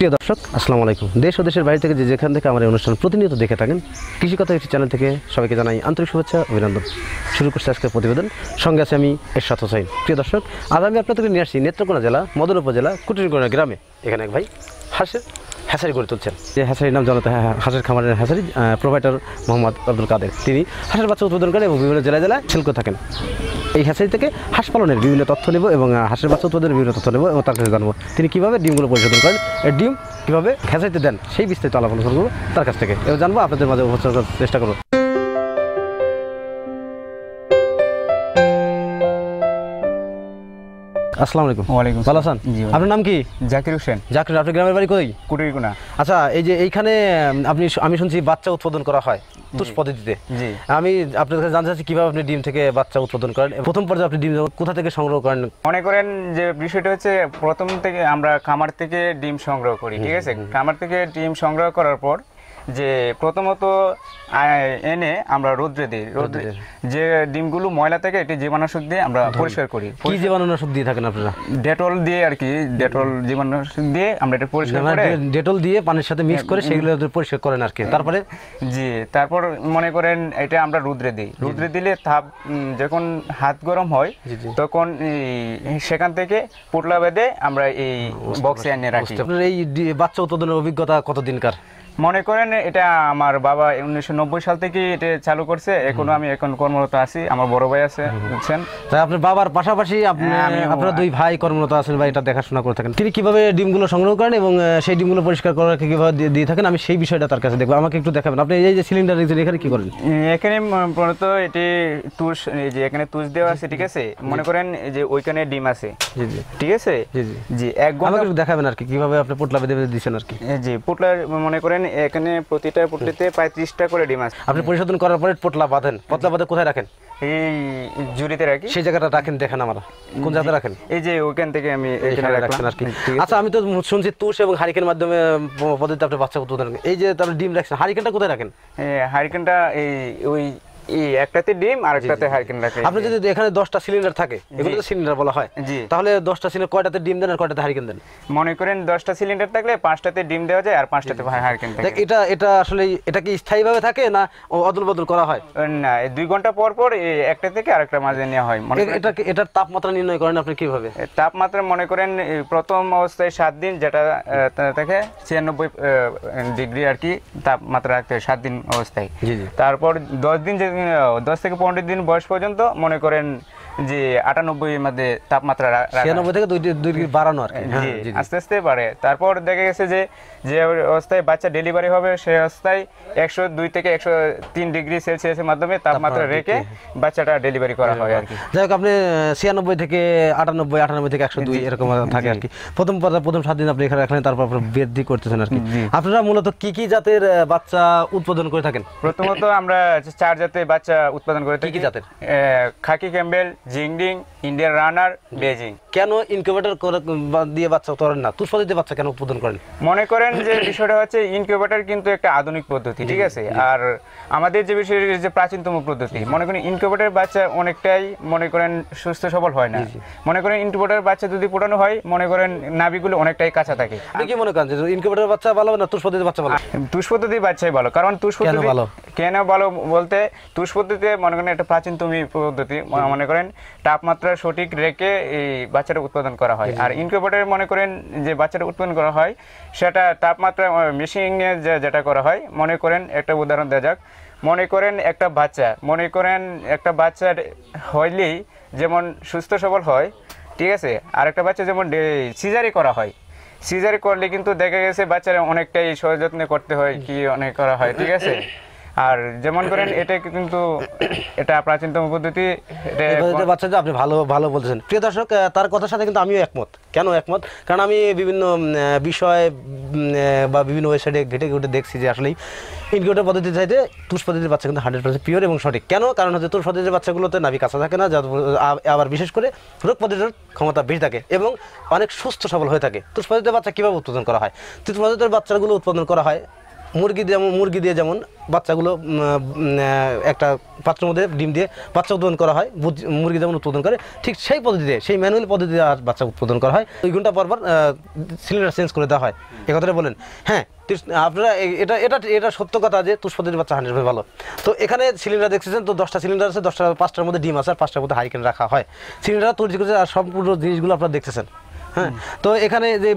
প্রিয় দর্শক, আসসালামু আলাইকুম। দেশ ও দেশের বাইরে থেকে যেখান থেকে আমার এই অনুষ্ঠান প্রতিনিয়ত দেখে থাকেন, কৃষি কথা একটি চ্যানেল থেকে সবাইকে জানাই আন্তরিক শুভেচ্ছা, অভিনন্দন। শুরু করছি আজকের প্রতিবেদন, সঙ্গে আছে আমি এরশাদ হোসাইন। প্রিয় দর্শক, আজ আমি আপনাদেরকে নিয়ে আসছি নেত্রকোনা জেলা মদন উপজেলা কুটিরগোনা গ্রামে। এখানে এক ভাই হাঁসের হ্যাচারি গড়ে তুলছেন। যে হ্যাচারির নাম জানাতে হাঁসের খামারের হ্যাচারি প্রোভাইডার মোহাম্মদ আব্দুল কাদের। তিনি হাঁসের বাচ্চা উৎপাদন করেন এবং বিভিন্ন জেলায় জেলায় সেল করে থাকেন। এই হ্যাচারি থেকে হাঁস পালনের বিভিন্ন তথ্য নেব এবং হাঁসের বাচ্চা উৎপাদনের বিভিন্ন তথ্য নেব এবং তার কাছে জানবো তিনি কীভাবে ডিমগুলো পরিশোধন করেন, ডিম কীভাবে হ্যাচারিতে দেন, সেই বিস্তারিত আলাপ আলোচনা করবো তার কাছ থেকে। এবার জানবো, আপনাদের মাঝে উপস্থাপন করার চেষ্টা করবো। আসসালামু আলাইকুম। ওয়ালাইকুম। ভালো আছেন? আপনার নাম কি? জাকির হোসেন। জাকির, আপনার গ্রামের বাড়ি কই? কুটিরগোনা। আচ্ছা, এই যে এইখানে আমি শুনছি বাচ্চা উৎপাদন করা হয় তুষ পদ্ধতিতে। জি। আমি আপনার কাছে জানতে চাচ্ছি কিভাবে আপনি ডিম থেকে বাচ্চা উৎপাদন করেন, প্রথম পর্যায়ে আপনি ডিম কোথা থেকে সংগ্রহ করেন? মনে করেন যে বিষয়টা হচ্ছে, প্রথম থেকে আমরা খামার থেকে ডিম সংগ্রহ করি, ঠিক আছে? খামার থেকে ডিম সংগ্রহ করার পর যে প্রথমত এনে আমরা রোদ্রে দিই। রোদ্রে যে ডিমগুলো ময়লা থেকে একটি জীবাণুনাশক দিয়ে আমরা পরিষ্কার করি। কি জীবাণুনাশক দিয়ে থাকেন আপনারা? ডেটল দিয়ে আর কি, ডেটল জীবাণুনাশক দিয়ে আমরা এটা পরিষ্কার করে, ডেটল দিয়ে পানির সাথে মিক্স করে সেগুলো পরিষ্কার করেন আর কি। তারপরে জি, তারপর মনে করেন এটা আমরা রোদ্রে দিই। রোদ্রে দিলে তাপ যখন হাত গরম হয় তখন সেখান থেকে পোটলা বেঁধে আমরা এই বক্সে এনে রাখি। আপনার এই বাচ্চা উৎপাদনের অভিজ্ঞতা কতদিনকার? মনে করেন এটা আমার বাবা 1990 সাল থেকে এটা চালু করছে। আমি এখন কর্মরত আছি, আমার বড় ভাই আছে, বুঝছেন? তাই আপনার বাবার পাশাপাশি আপনারা দুই ভাই কর্মরত আছেন বা এটা দেখাশোনা করে থাকেন। তিনি কিভাবে ডিমগুলো সংগ্রহ করেন এবং সেই ডিমগুলো পরিষ্কার করার কিভাবে দিয়ে থাকেন, আমি সেই বিষয়টা তার কাছে দেখবো। আমাকে একটু দেখাবেন। আপনি এই যে সিলিন্ডার এখানে কি করেন? এখানে মূলত এটি তুষ, এই যে এখানে তুষ দেওয়া আছে, ঠিক আছে? মনে করেন যে ওইখানে ডিম আছে, ঠিক আছে? জি, 1 ঘন্টা আমাকে একটু দেখাবেন আর কি কিভাবে আপনি পোটলা বেঁধে দিচ্ছেন আর কি। জি, পোটলা মনে করেন এখানে প্রতিটা পোটলিতে প্রায় 30টা করে ডিম আছে। আপনি পরিশোধন করার পরে পোটলা বাঁধেন, পোটলা বাঁধে কোথায় রাখেন? এই ঝুড়িতে রাখি। সেই জায়গাটা রাখেন, দেখেন আমরা কোন জায়গায় রাখেন? এই যে ওখান থেকে আমি এখানে রাখছেন আর কি। আচ্ছা, আমি তো শুনছি তুষ এবং হারিকেনের মাধ্যমে পদ্ধতিতে আপনি বাচ্চা উৎপাদন করেন। এই যে তাহলে ডিম রাখছেন, হারিকেনটা কোথায় রাখেন? হারিকেনটা ওই একটাতে ডিম আর একটাতে হারিকেন রাখে। আপনি যদি এখানে 10টা সিলিন্ডার থাকে, এগুলো তো সিলিন্ডার বলা হয়, তাহলে 10টা সিলিন্ডার কয়টাতে ডিম দেন আর কয়টাতে হারিকেন দেন? মনে করেন 10টা সিলিন্ডার থাকলে 5টাতে ডিম দেওয়া যায় আর 5টাতে হারিকেন থাকে। এটা আসলে এটা কি স্থায়ীভাবে থাকে না অদল বদল করা হয়? না, 2 ঘন্টা পর পর একটা থেকে আরেকটা মাঝে নেওয়া হয়। এটার তাপমাত্রা নির্ণয় করেন আপনি কিভাবে? তাপমাত্রা মনে করেন প্রথম অবস্থায় 7 দিন, যেটা থেকে 96 ডিগ্রি আর কি তাপমাত্রা রাখতে হয় 7 দিন অবস্থায়। তারপর 10 থেকে 15 দিন বয়স পর্যন্ত মনে করেন যে 98 এর মধ্যে তাপমাত্রা 96 থেকে 2 ডিগ্রি বাড়ানো আর কি, আস্তে আস্তে বাড়ে। তারপর দেখা গেছে যে অবস্থায় বাচ্চা ডেলিভারি হবে সেই অবস্থায় 102 থেকে 103 ডিগ্রি সেলসিয়াসের মাধ্যমে তাপমাত্রা রেখে বাচ্চাটা ডেলিভারি করা হয় আর কি। যাই হোক, আপনি 96 থেকে 98 থেকে 102 এরকম থাকে আর কি। প্রথম 7 দিন আপনি এখানে রাখলেন, তারপর বৃদ্ধি করতেছেন আর কি। আপনারা মূলত কি জাতের বাচ্চা উৎপাদন করে থাকেন? প্রথমত আমরা 4 জাতের বাচ্চা উৎপাদন করে থাকি। কি জাতের? Khaki Campbell, Jinding, Indian runner, Beijing. কেন ইনকিউবেটর দিয়ে বাচ্চা করেন না, তুষ পদ্ধতিতে বাচ্চা কেন উৎপাদন করেন? মনে করেন যে বিষয়টা হচ্ছে ইনকিউবেটর কিন্তু একটা আধুনিক পদ্ধতি, ঠিক আছে? আর আমাদের যে বিষয় যে প্রাচীনতম পদ্ধতি, মনে করেন ইনকিউবেটর বাচ্চা অনেকটাই মনে করেন সুস্থ সবল হয় না। মনে করেন ইনকিউবেটর বাচ্চা যদি ফোটানো হয়, মনে করেন নাভিগুলো অনেকটাই কাঁচা থাকে। আপনি কি মনে করেন যে ইনকিউবেটর বাচ্চা ভালো না তুষ পদ্ধতির বাচ্চা ভালো? তুষ পদ্ধতির বাচ্চাই ভালো। কারণ তুষ পদ্ধতি কেন ভালো বলতে, তুষ পদ্ধতিতে মনে করেন একটা প্রাচীনতম পদ্ধতি, মনে করেন তাপমাত্রা সঠিক রেখে এই বাচ্চাটা উৎপাদন করা হয়। আর ইনকিউবেটরে মনে করেন যে বাচ্চাটা উৎপাদন করা হয় সেটা তাপমাত্রা মেশিনে যেটা করা হয়। মনে করেন একটা উদাহরণ দেওয়া যাক, মনে করেন একটা বাচ্চা হইলেই যেমন সুস্থ সবল হয়, ঠিক আছে? আর একটা বাচ্চা যেমন সিজারি করা হয়, সিজারি করলে কিন্তু দেখা গেছে বাচ্চারা অনেকটাই সযত্নে করতে হয়, কি অনেক করা হয়, ঠিক আছে? আর যেমন করেন এটা কিন্তু এটা প্রাচীনতম পদ্ধতি। বাচ্চাদের আপনি ভালো বলছেন। প্রিয় দর্শক, তার কথার সাথে কিন্তু আমিও একমত। কেন একমত? কারণ আমি বিভিন্ন বিষয় বা বিভিন্ন ওয়েবসাইটে ঘেটে দেখছি যে আসলেই ইনকিউবেটর পদ্ধতির চাইতে তুষ পদ্ধতির বাচ্চা কিন্তু 100% পিওর এবং সঠিক। কেন? কারণ হচ্ছে তুষ পদ্ধতির বাচ্চাগুলোতে নাভি কাঁচা থাকে না, আবার বিশেষ করে রোগ প্রতিরোধ ক্ষমতা বেশি থাকে এবং অনেক সুস্থ সবল হয়ে থাকে। তুষ পদ্ধতির বাচ্চা কীভাবে উৎপাদন করা হয়? তুষ পদ্ধতির বাচ্চাগুলো উৎপাদন করা হয় মুরগি দিয়ে, যেমন বাচ্চাগুলো একটা পাত্রের মধ্যে ডিম দিয়ে বাচ্চা উৎপাদন করা হয়, মুরগি যেমন উৎপাদন করে ঠিক সেই পদ্ধতিতে, সেই ম্যানুয়াল পদ্ধতিতে আর বাচ্চা উৎপাদন করা হয়। 2 ঘন্টা পর সিলিন্ডার চেঞ্জ করে দেওয়া হয়। এ কথাটা বলেন। হ্যাঁ, আপনারা এটা এটা এটা সত্য কথা যে তুষ পদ্ধতির বাচ্চা 100% ভালো। তো এখানে সিলিন্ডার দেখতেছেন, তো 10টা সিলিন্ডার আছে, 5টার মধ্যে ডিম আছে আর 5টার মধ্যে হারিকেন রাখা হয়। সিলিন্ডার তৈরি করছে আর সম্পূর্ণ জিনিসগুলো আপনারা দেখতেছেন। হ্যাঁ, তো এখানে যে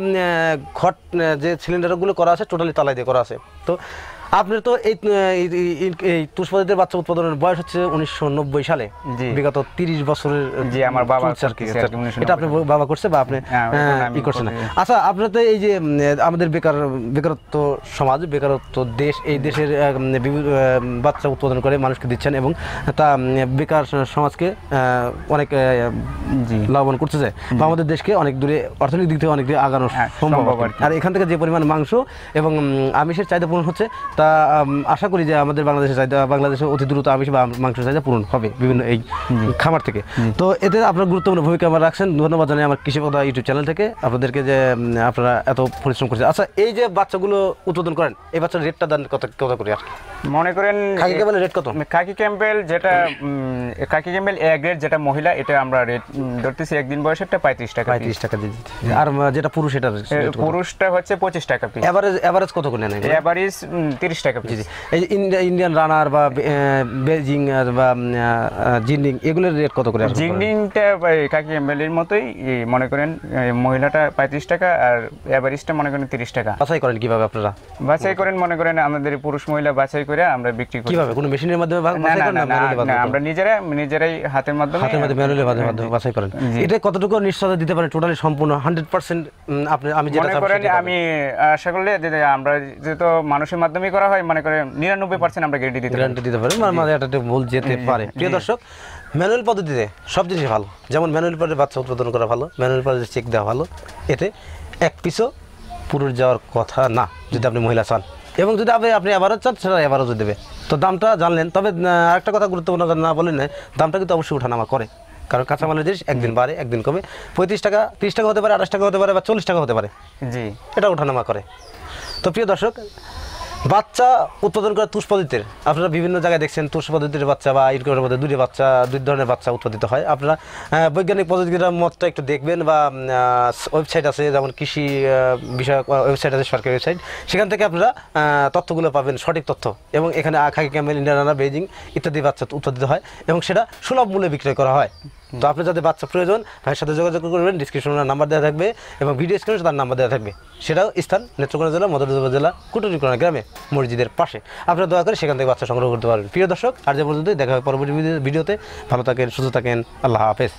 ঘট যে সিলিন্ডারগুলো করা আছে টোটালি তালাই দিয়ে করা আছে। তো আপনার তো এই তুষ পদ্ধতির বাচ্চা উৎপাদনের বয়স হচ্ছে 1990 সালে, বিগত 30 বছরের। জি, আমার বাবা এটা আপনার বাবা করছে বা আপনি ই করছেন। আচ্ছা, আপনার তো এই যে আমাদের বেকারত্ব সমাজ, বেকারত্ব দেশ, এই দেশের বাচ্চা উৎপাদন করে মানুষকে দিচ্ছেন এবং তা বেকার সমাজকে অনেক লাভবান করতেছে বা আমাদের দেশকে অনেক দূরে অর্থনৈতিক দিক থেকে অনেক দূরে আগানো সম্ভব। আর এখান থেকে যে পরিমাণ মাংস এবং আমিষের চাহিদা পূরণ হচ্ছে, তা আশা করি যে আমাদের বাংলাদেশে অতি দ্রুত আমিষ বা মাংসের চাহিদা পূরণ হবে বিভিন্ন এই খামার থেকে। তো এতে আপনার গুরুত্বপূর্ণ ভূমিকা আমার রাখছেন, ধন্যবাদ জানাই আমার কৃষি কথা ইউটিউব চ্যানেল থেকে আপনাদেরকে যে আপনারা এত পরিশ্রম করছেন। আচ্ছা, এই যে বাচ্চাগুলো উৎপাদন করেন, এই বাচ্চার রেটটা দেন কত করে? আর মনে করেন খাকি ক্যাম্পেল রেট কত? খাকি ক্যাম্পেল যেটা খাকি ক্যাম্পেল এ গ্রেড যেটা মহিলা, এটা আমরা রেট ধরতেছি একদিন বয়সেরটা 35 টাকা। 35 টাকা দিয়ে দিচ্ছি। আর যেটা পুরুষ, এটা পুরুষটা হচ্ছে 25 টাকা পিস। এভারেজ কত করে নেন? এভারেজ 30 টাকা পিস। এই যে ইন্ডিয়ান রানার বা বেজিং বা জিন্ডিং, এগুলোর রেট কত করে? জিন্ডিংটা খাকি ক্যাম্পেলের মতোই, মনে করেন মহিলাটা 35 টাকা আর এভারেজটা মনে করেন 30 টাকা। বাছাই করেন কিভাবে আপনারা? বাছাই করেন মনে করেন আমাদের পুরুষ মহিলা বাছাই করে আমরা বিক্রি করি। কিভাবে? কোনো মেশিনের মাধ্যমে বাছাই করেন না? আমরা নিজেরাই হাতের মাধ্যমে ম্যানুয়ালি বাছাই করেন। এটা কতটুকু নিশ্চয়তা দিতে পারেন টোটালি সম্পূর্ণ 100%? আমি যেটা মনে করেন আমি আশা করলে আমরা যেহেতু মানুষের মাধ্যমে করা হয়, মনে করেন 99% আমরা গ্যারান্টি দিতে পারি। মানে একটা ভুল যেতে পারে। প্রিয় দর্শক, ম্যানুয়াল পদ্ধতিতে সব জিনিস ভালো, যেমন ম্যানুয়াল পদ্ধতিতে বাচ্চা উৎপাদন করা ভালো, ম্যানুয়াল পদ্ধতিতে চেক দেওয়া ভালো। এতে এক পিসও পুরুষ যাওয়ার কথা না যদি আপনি মহিলা চান, এবং যদি আপনি আবারও চান সেটা আবারও দেবে। তো দামটা জানলেন, তবে আরেকটা কথা গুরুত্বপূর্ণ না বললেন না, দামটা কিন্তু অবশ্যই ওঠানামা করে, কারণ কাঁচামালের জিনিস একদিন বাড়ে একদিন কমে। 35 টাকা 30 টাকা হতে পারে, 28 টাকা হতে পারে বা 40 টাকা হতে পারে। জি, এটা ওঠানামা করে। তো প্রিয় দর্শক, বাচ্চা উৎপাদন করা তুষ পদ্ধতির আপনারা বিভিন্ন জায়গায় দেখছেন তুষ পদ্ধতির বাচ্চা বা ইনকিউবেটরের মধ্যে দুই ধরনের বাচ্চা উৎপাদিত হয়। আপনারা বৈজ্ঞানিক পদ্ধতির মতটা একটু দেখবেন, বা ওয়েবসাইট আছে, যেমন কৃষি বিষয়ক ওয়েবসাইট আছে, সরকারি ওয়েবসাইট, সেখান থেকে আপনারা তথ্যগুলো পাবেন, সঠিক তথ্য। এবং এখানে খাকি ক্যাম্পেল, ইন্ডিয়ান রানার, বেজিং ইত্যাদি বাচ্চা উৎপাদিত হয় এবং সেটা সুলভ মূল্যে বিক্রয় করা হয়। তো আপনার যাদের বাচ্চা প্রয়োজন, ভাইয়ের সাথে যোগাযোগ করবেন, ডিসক্রিপশনে নাম্বার দেওয়া থাকবে এবং ভিডিও স্ক্রিনে তার নাম্বার দেওয়া থাকবে। সেটাও স্থান নেত্রকোনা জেলা মধুপুর জেলা কুটুরিকোনা গ্রামে মসজিদের পাশে। আপনারা দয়া করে সেখান থেকে বাচ্চা সংগ্রহ করতে পারবেন। প্রিয় দর্শক, আর যে পর্যন্ত দেখা হয় পরবর্তী ভিডিওতে। ভালো থাকেন, সুস্থ থাকেন, আল্লাহ হাফেজ।